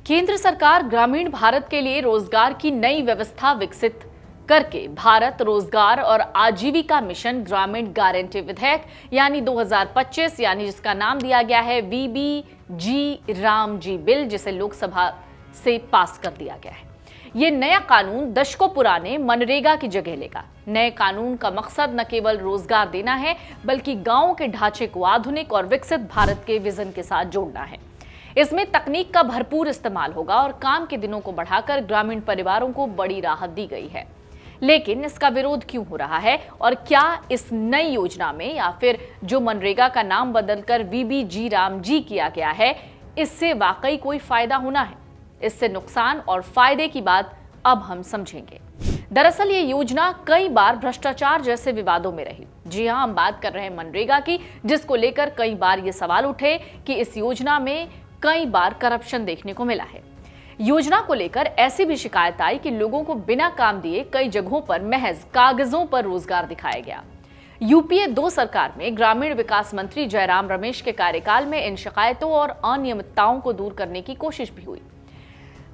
केंद्र सरकार ग्रामीण भारत के लिए रोजगार की नई व्यवस्था विकसित करके भारत रोजगार और आजीविका मिशन ग्रामीण गारंटी विधेयक यानी 2025 यानी जिसका नाम दिया गया है वीबीजी रामजी बिल, जिसे लोकसभा से पास कर दिया गया है। ये नया कानून दशकों पुराने मनरेगा की जगह लेगा। नए कानून का मकसद न केवल रोजगार देना है बल्कि गांवों के ढांचे को आधुनिक और विकसित भारत के विजन के साथ जोड़ना है। इसमें तकनीक का भरपूर इस्तेमाल होगा और काम के दिनों को बढ़ाकर ग्रामीण परिवारों को बड़ी राहत दी गई है। लेकिन इसका विरोध क्यों हो रहा है और क्या इस नई योजना में या फिर जो मनरेगा का नाम बदलकर वीबीजी रामजी किया गया है, इससे वाकई कोई फायदा होना है? इससे नुकसान और फायदे की बात अब हम समझेंगे। दरअसल ये योजना कई बार भ्रष्टाचार जैसे विवादों में रही। जी हां, हम बात कर रहे हैं मनरेगा की, जिसको लेकर कई बार ये सवाल उठे कि इस योजना में कई बार करप्शन देखने को मिला है। योजना को लेकर ऐसी भी शिकायत आई कि लोगों को बिना काम दिए कई जगहों पर महज कागजों पर रोजगार दिखाया गया। यूपीए 2 सरकार में ग्रामीण विकास मंत्री जयराम रमेश के कार्यकाल में इन शिकायतों और अनियमितताओं को दूर करने की कोशिश भी हुई।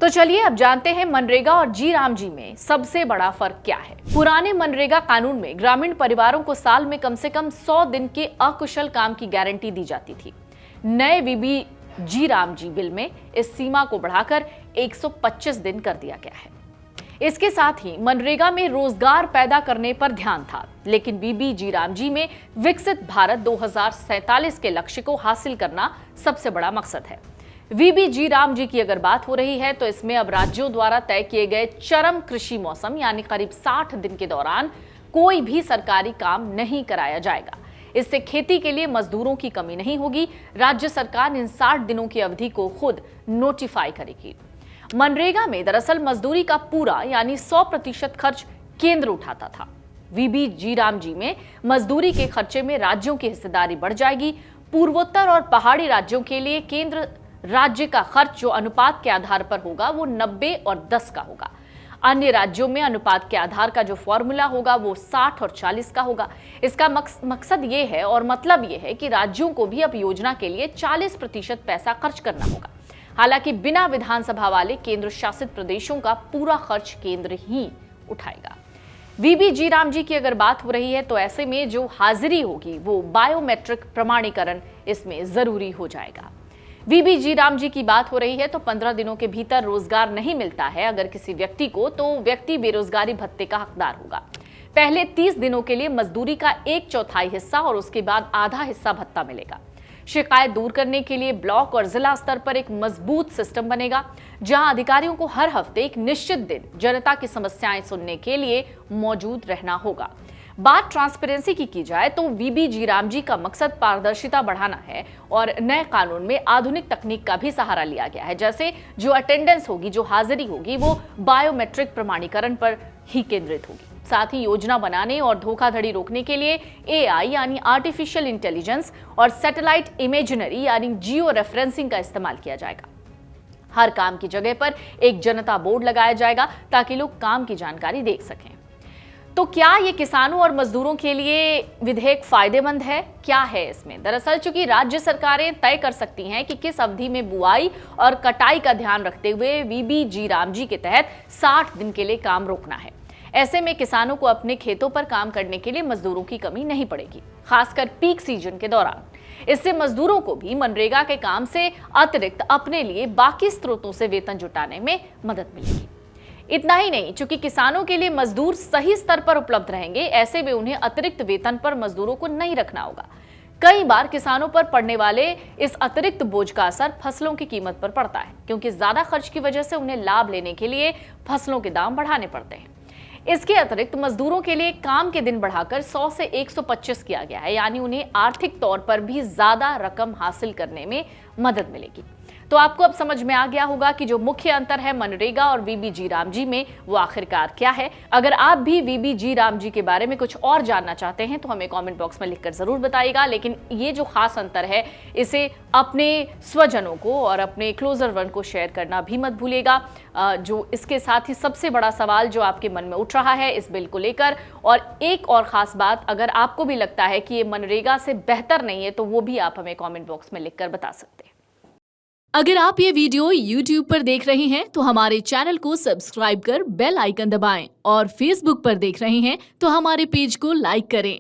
तो चलिए अब जानते हैं मनरेगा और जी रामजी में सबसे बड़ा फर्क क्या है। पुराने मनरेगा कानून में ग्रामीण परिवारों को साल में कम से कम 100 दिन के अकुशल काम की गारंटी दी जाती थी। नए वीबीजी रामजी बिल में इस सीमा को बढ़ाकर 125 दिन कर दिया गया है। इसके साथ ही मनरेगा में रोजगार पैदा करने पर ध्यान था, लेकिन वीबीजी रामजी में विकसित भारत 2047 के लक्ष्य को हासिल करना सबसे बड़ा मकसद है। वीबीजी रामजी की अगर बात हो रही है तो इसमें अब राज्यों द्वारा तय किए गए चरम कृषि मौसम यानी करीब 60 दिन के दौरान कोई भी सरकारी काम नहीं कराया जाएगा। इससे खेती के लिए मजदूरों की कमी नहीं होगी। राज्य सरकार इन 60 दिनों की अवधि को खुद नोटिफाई करेगी। मनरेगा में दरअसल मजदूरी का पूरा यानी 100% खर्च केंद्र उठाता था। वीबीजी रामजी में मजदूरी के खर्चे में राज्यों की हिस्सेदारी बढ़ जाएगी। पूर्वोत्तर और पहाड़ी राज्यों के लिए केंद्र राज्य का खर्च जो अनुपात के आधार पर होगा वो 90 और 10 का होगा। अन्य राज्यों में अनुपात के आधार का जो फॉर्मूला होगा वो 60 और 40 का होगा। इसका मकसद ये है और मतलब ये है कि राज्यों को भी अब योजना के लिए 40% पैसा खर्च करना होगा। हालांकि बिना विधानसभा वाले केंद्र शासित प्रदेशों का पूरा खर्च केंद्र ही उठाएगा। वीबीजी रामजी की अगर बात हो रही है तो ऐसे में जो हाजिरी होगी वो बायोमेट्रिक प्रमाणीकरण इसमें जरूरी हो जाएगा। वीबीजी रामजी की बात हो रही है तो 15 दिनों के भीतर रोजगार नहीं मिलता है अगर किसी व्यक्ति को, तो व्यक्ति बेरोजगारी भत्ते का हकदार होगा। पहले 30 दिनों के लिए मजदूरी का 1/4 हिस्सा और उसके बाद आधा हिस्सा भत्ता मिलेगा। शिकायत दूर करने के लिए ब्लॉक और जिला स्तर पर एक मजबूत सिस्टम बनेगा, जहां अधिकारियों को हर हफ्ते एक निश्चित दिन जनता की समस्याएं सुनने के लिए मौजूद रहना होगा। बात ट्रांसपेरेंसी की जाए तो वीबीजी रामजी का मकसद पारदर्शिता बढ़ाना है और नए कानून में आधुनिक तकनीक का भी सहारा लिया गया है। जैसे जो अटेंडेंस होगी, जो हाजिरी होगी, वो बायोमेट्रिक प्रमाणीकरण पर ही केंद्रित होगी। साथ ही योजना बनाने और धोखाधड़ी रोकने के लिए एआई यानी आर्टिफिशियल इंटेलिजेंस और सैटेलाइट इमेजनरी यानी जियो रेफरेंसिंग का इस्तेमाल किया जाएगा। हर काम की जगह पर एक जनता बोर्ड लगाया जाएगा ताकि लोग काम की जानकारी देख सकें। तो क्या ये किसानों और मजदूरों के लिए विधेयक फायदेमंद है? क्या है इसमें? दरअसल चूंकि राज्य सरकारें तय कर सकती हैं कि किस अवधि में बुआई और कटाई का ध्यान रखते हुए वीबीजी रामजी के तहत 60 दिन के लिए काम रोकना है। ऐसे में किसानों को अपने खेतों पर काम करने के लिए मजदूरों की कमी नहीं पड़ेगी, खासकर पीक सीजन के दौरान। इससे मजदूरों को भी मनरेगा के काम से अतिरिक्त अपने लिए बाकी स्रोतों से वेतन जुटाने में मदद मिलेगी। इतना ही नहीं, चूंकि किसानों के लिए मजदूर सही स्तर पर उपलब्ध रहेंगे, ऐसे में उन्हें अतिरिक्त वेतन पर मजदूरों को नहीं रखना होगा। कई बार किसानों पर पड़ने वाले इस अतिरिक्त बोझ का असर फसलों की कीमत पर पड़ता है, क्योंकि ज्यादा खर्च की वजह से उन्हें लाभ लेने के लिए फसलों के दाम बढ़ाने पड़ते हैं। इसके अतिरिक्त मजदूरों के लिए काम के दिन बढ़ाकर 100 से 125 किया गया है, यानी उन्हें आर्थिक तौर पर भी ज्यादा रकम हासिल करने में मदद मिलेगी। तो आपको अब समझ में आ गया होगा कि जो मुख्य अंतर है मनरेगा और वीबीजी रामजी में वो आखिरकार क्या है। अगर आप भी वीबीजी रामजी के बारे में कुछ और जानना चाहते हैं तो हमें कमेंट बॉक्स में लिखकर जरूर बताइएगा। लेकिन ये जो खास अंतर है, इसे अपने स्वजनों को और अपने क्लोजर वन को शेयर करना भी मत भूलिएगा। जो इसके साथ ही सबसे बड़ा सवाल जो आपके मन में उठ रहा है इस बिल को लेकर, और एक और खास बात, अगर आपको भी लगता है कि ये मनरेगा से बेहतर नहीं है तो वो भी आप हमें कमेंट बॉक्स में लिखकर बता सकते हैं। अगर आप ये वीडियो YouTube पर देख रहे हैं तो हमारे चैनल को सब्सक्राइब कर बेल आइकन दबाएं और Facebook पर देख रहे हैं तो हमारे पेज को लाइक करें।